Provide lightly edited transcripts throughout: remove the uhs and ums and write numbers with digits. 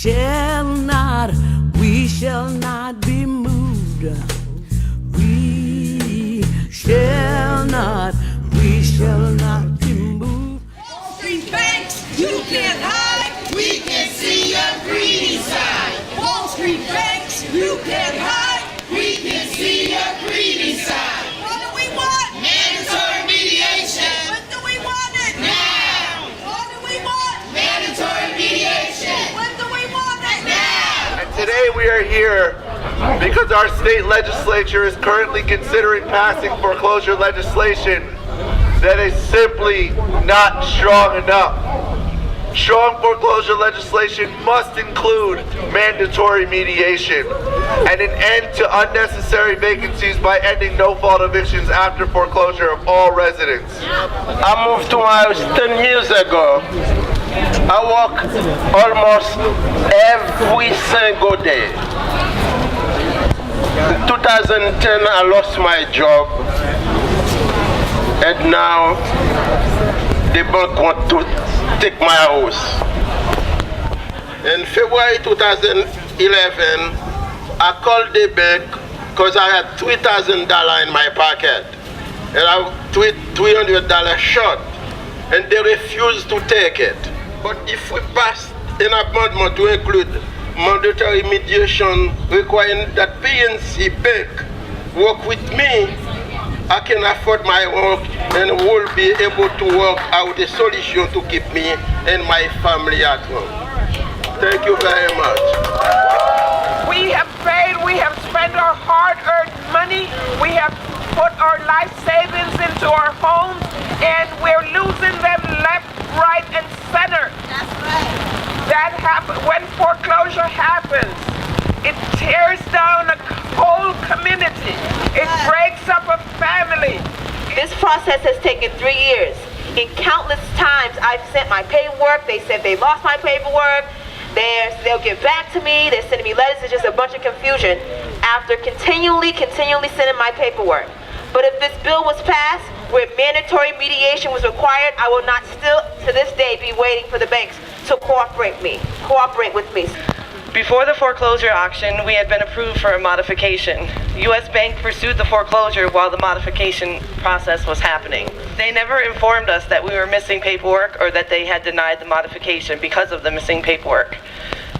we shall not be moved. We shall not be moved. Wall Street banks, you can't hide. We can see your greedy side. Wall Street banks, you can't hide. We can see your greedy side. What do we want? Mandatory mediation. When do we want it? Now. What do we want? Mandatory mediation. When do we want it? Now. And today we are here because our state legislature is currently considering passing foreclosure legislation that is simply not strong enough. Strong foreclosure legislation must include mandatory mediation and an end to unnecessary vacancies by ending no-fault evictions after foreclosure of all residents. I moved to my house 10 years ago. I work almost every single day. In 2010, I lost my job, and now the bank want to take my house. In February 2011, I called the bank because I had $3,000 in my pocket, and I was $300 short, and they refused to take it. But if we pass an amendment to include mandatory mediation requiring that PNC Bank work with me, I can afford my work and will be able to work out a solution to keep me and my family at home. Thank you very much. We have paid, we have spent our hard-earned money, we have put our life savings into our homes, and we're losing them left, right, and center. That's right. That happens when foreclosure happens. It tears down a whole community. It breaks up a family. This process has taken 3 years. In countless times, I've sent my paperwork. They said they lost my paperwork. They'll get back to me. They're sending me letters. It's just a bunch of confusion after continually sending my paperwork. But if this bill was passed, where mandatory mediation was required, I will not still, to this day, be waiting for the banks to cooperate with me. Before the foreclosure auction, we had been approved for a modification. U.S. Bank pursued the foreclosure while the modification process was happening. They never informed us that we were missing paperwork or that they had denied the modification because of the missing paperwork.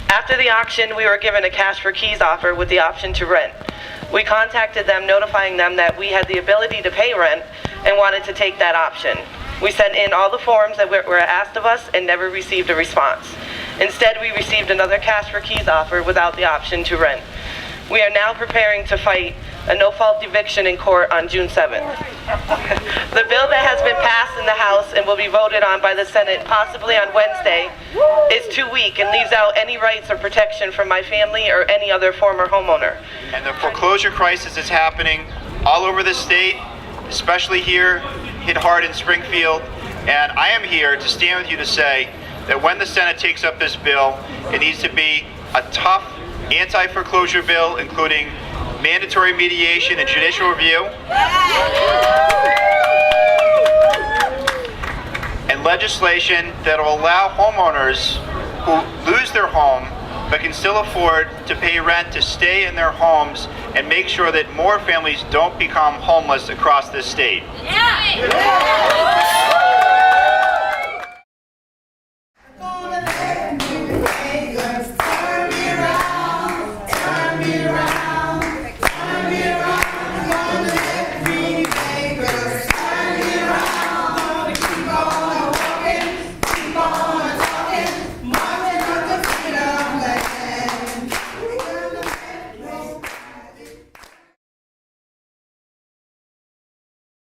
After the auction, we were given a cash for keys offer with the option to rent. We contacted them notifying them that we had the ability to pay rent and wanted to take that option. We sent in all the forms that were asked of us and never received a response. Instead, we received another cash for keys offer without the option to rent. We are now preparing to fight a no-fault eviction in court on June 7th. The bill that has been passed in the House and will be voted on by the Senate possibly on Wednesday is too weak and leaves out any rights or protection for my family or any other former homeowner. And the foreclosure crisis is happening all over the state, especially here, hit hard in Springfield. And I am here to stand with you to say that when the Senate takes up this bill, it needs to be a tough anti-foreclosure bill, including mandatory mediation and judicial review, and legislation that will allow homeowners who lose their home but can still afford to pay rent to stay in their homes and make sure that more families don't become homeless across this state. Yeah.